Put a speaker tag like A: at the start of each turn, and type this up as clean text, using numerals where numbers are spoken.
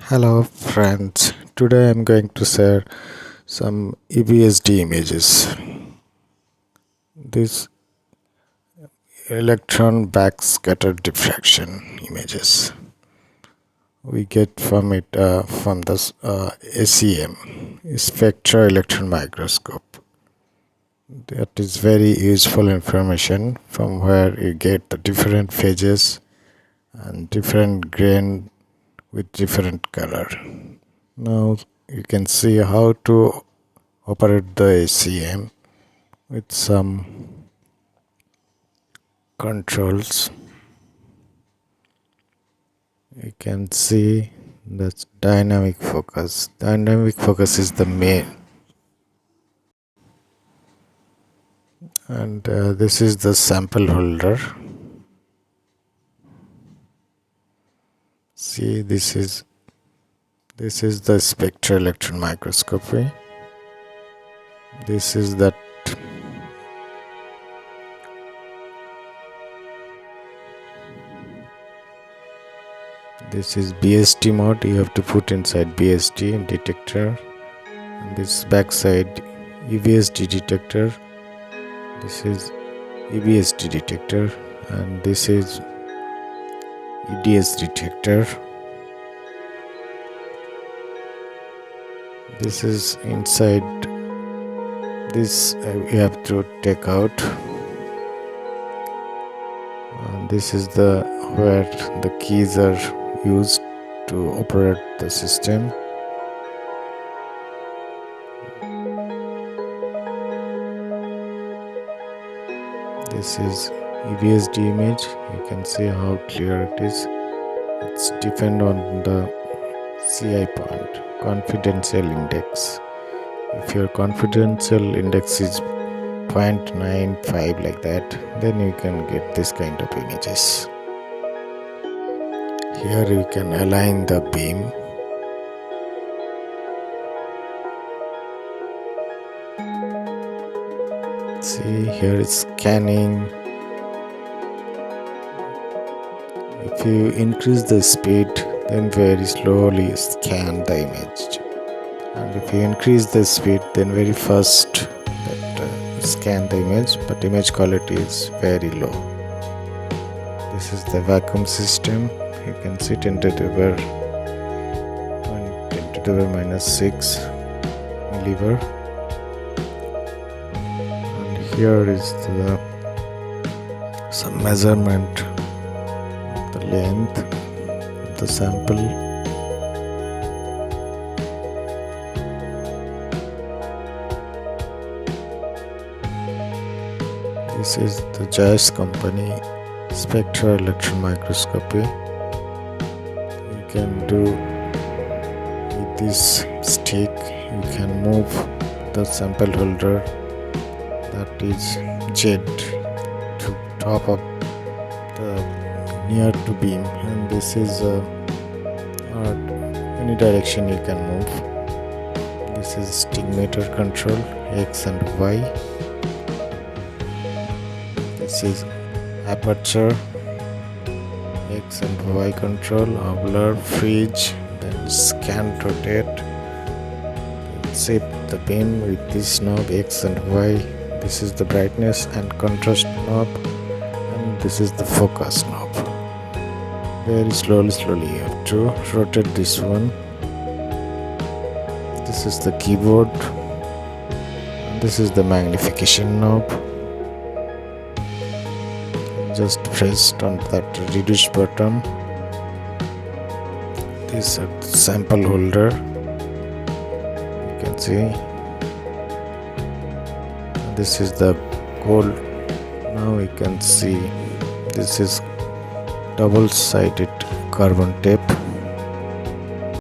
A: Hello friends, today I'm going to share some EBSD images. These electron backscatter diffraction images we get from the SEM, spectro electron microscope. That is very useful information from where you get the different phases and different grain with different color. Now you can see how to operate the SEM with some controls. You can see that's dynamic focus. Dynamic focus is the main, and this is the sample holder. See, this is the spectral electron microscopy. This is that this is BST mode. You have to put inside BST detector. And this backside EBSD detector. This is EBSD detector, and this is EDS detector. This is inside. This we have to take out. And this is the where the keys are used to operate the system. This is EBSD image. You can see how clear it is. It's depend on the CI point, confidential index. If your confidential index is 0.95 like that, then you can get this kind of images. Here you can align the beam. See, here is scanning. If you increase the speed, then very slowly scan the image. And if you increase the speed, then very fast scan the image, but image quality is very low. This is the vacuum system. You can see 10 to the power minus 6 millibar. And here is some measurement of the length of the sample. This is the Joyce company spectral electron microscopy. You can do with this stick. You can move the sample holder, that is Z, to top of the near to beam, and this is any direction you can move. This is stigmator control, X and Y. This is aperture, X and Y control, angular, freeze, then scan, rotate, shape the beam with this knob X and Y. This is the brightness and contrast knob, and this is the focus knob. Very slowly you have to rotate this one. This is the keyboard, and this is the magnification knob. Just pressed on that reduce button. This is the sample holder. You can see. This is the gold. Now you can see this is double-sided carbon tape.